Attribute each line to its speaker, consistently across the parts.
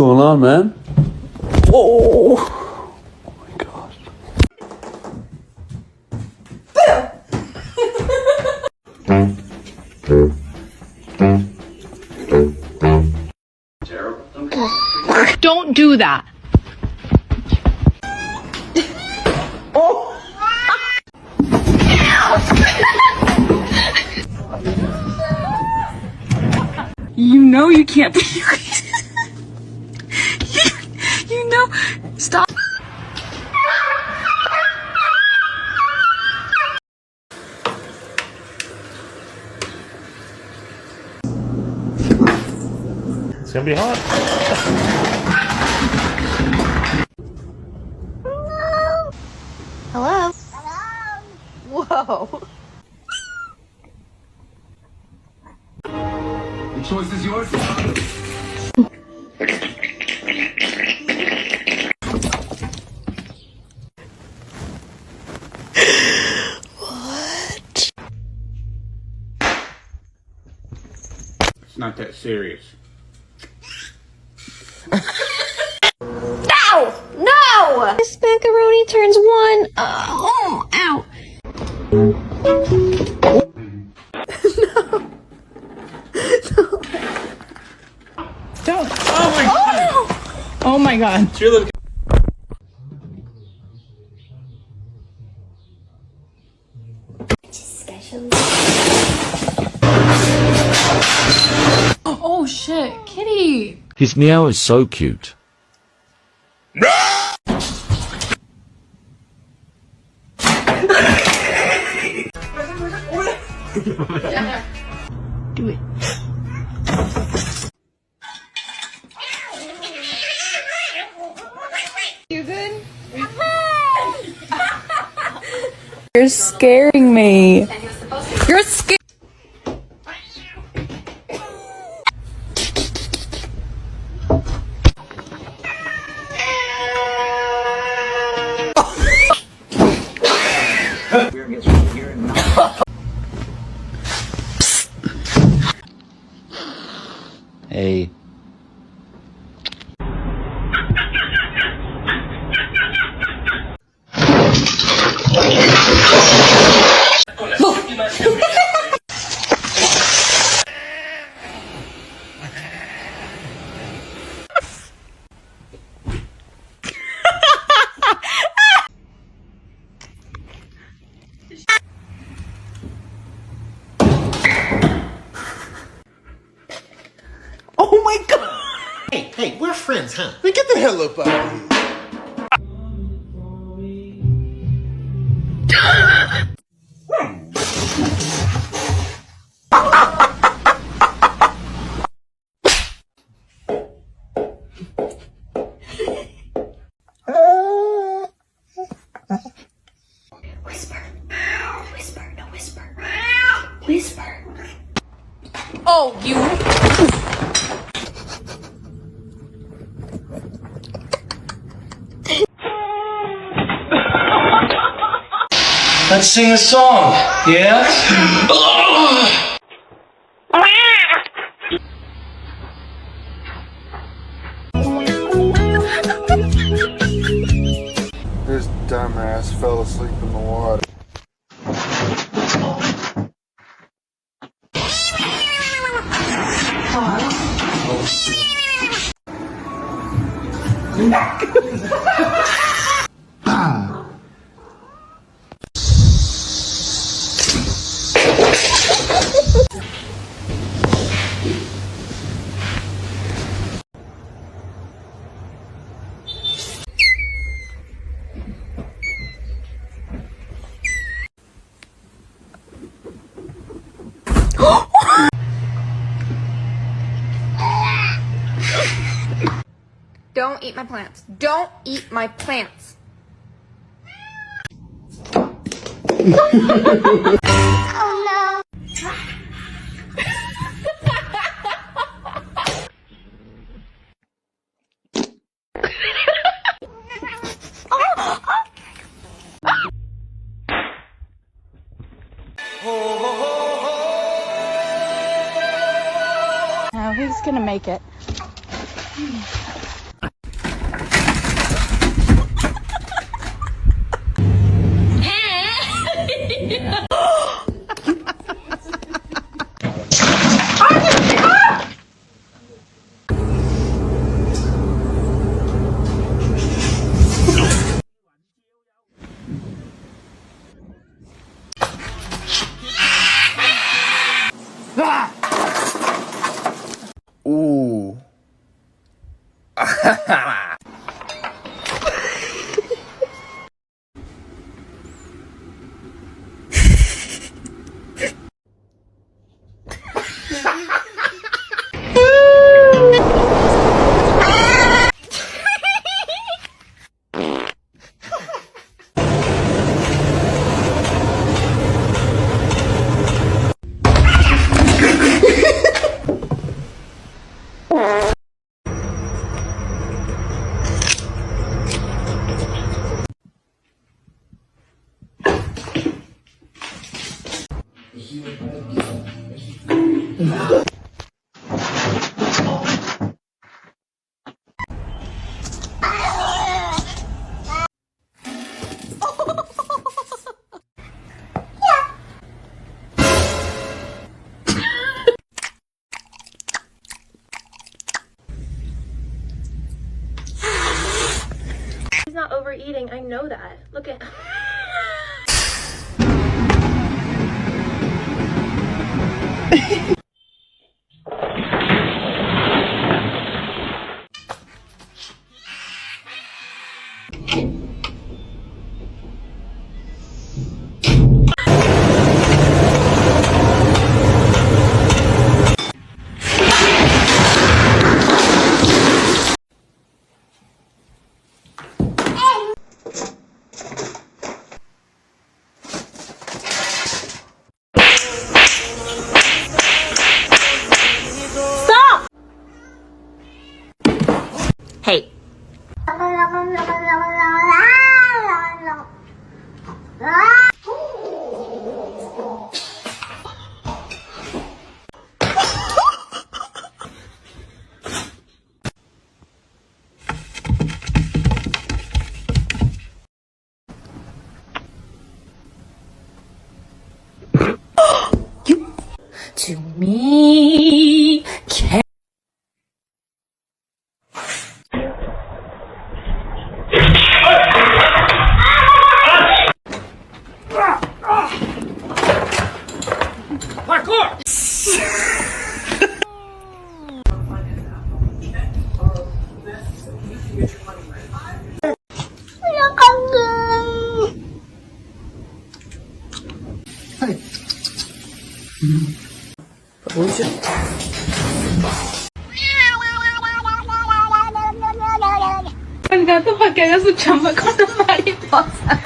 Speaker 1: going on, man? Oh my gosh.
Speaker 2: Don't do that.
Speaker 1: Oh!
Speaker 2: You know you can't be. you know. Stop.
Speaker 3: It's gonna be hot.
Speaker 4: Hello? Hello? Whoa.
Speaker 5: The choice is yours.
Speaker 4: What?
Speaker 5: It's not that serious.
Speaker 4: No! No! This macaroni turns one. Ow.
Speaker 2: Don't. Oh my god. Oh my god. Oh shit, kitty.
Speaker 6: His meow is so cute.
Speaker 2: Do it. You good? You're scaring me. You're scared.
Speaker 6: Hey.
Speaker 1: Oh my god!
Speaker 7: Hey, we're friends, huh? Man, get the hell up out of here.
Speaker 4: Whisper. Whisper. No, whisper. Whisper.
Speaker 2: Oh, you.
Speaker 8: Let's sing a song, yeah?
Speaker 5: This dumbass fell asleep in the water.
Speaker 4: Don't eat my plants. Don't eat my plants. Oh no.
Speaker 2: Now he's gonna make it.
Speaker 4: He's not overeating, I know that. Look at
Speaker 9: Hey. To me,
Speaker 2: El gato para que haga su chamba con la mariposa.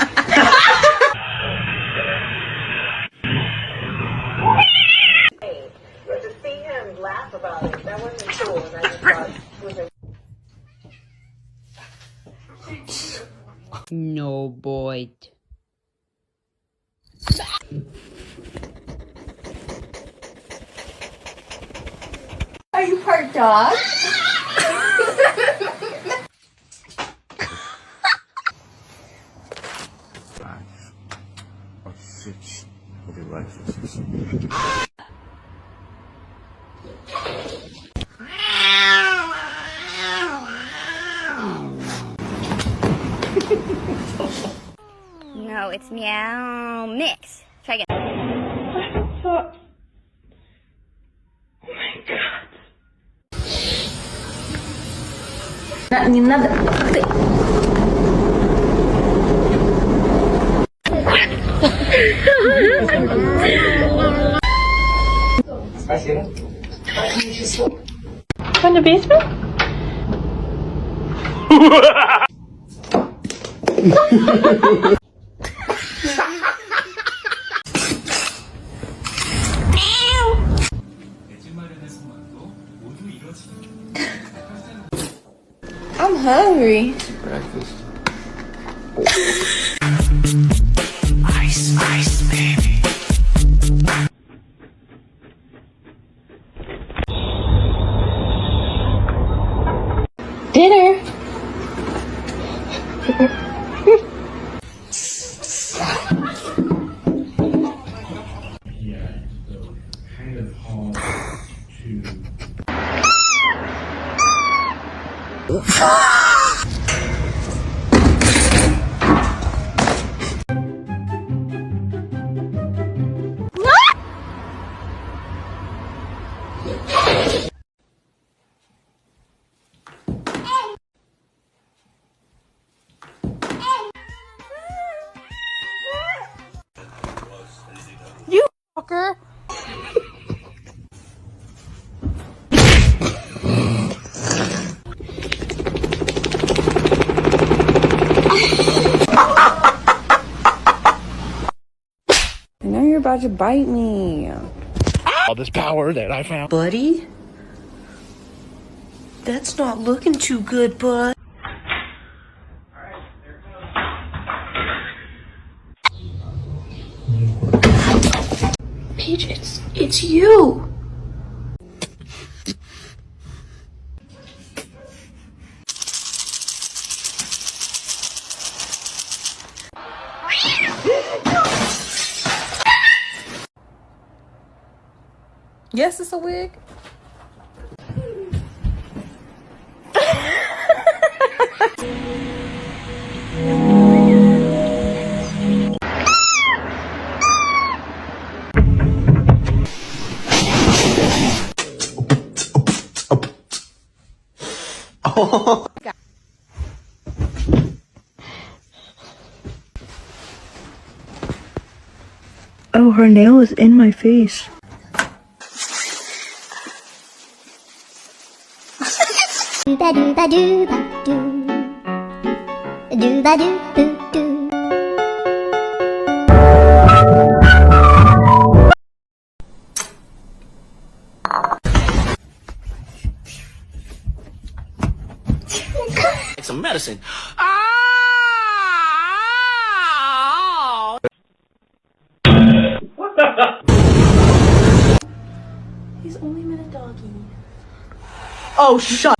Speaker 10: But to see him laugh about it, that wasn't cool. And I just thought it was a
Speaker 9: no boy.
Speaker 4: Are you part dog? No, it's meow mix. Try again.
Speaker 2: Oh my god.
Speaker 4: Не надо.
Speaker 2: From the basement? I'm hungry.
Speaker 1: Breakfast.
Speaker 8: Ice, ice, baby.
Speaker 2: Dinner. motherfucker.
Speaker 11: I know you're about to bite me.
Speaker 1: All this power that I found.
Speaker 11: Buddy? That's not looking too good, bud. Peach, it's you!
Speaker 2: Yes, it's a wig.
Speaker 11: Oh, her nail is in my face.
Speaker 4: Dooba dooba dooba doo. Dooba doo doo doo.
Speaker 7: Some medicine.
Speaker 11: He's only been a doggy.
Speaker 2: Oh, shut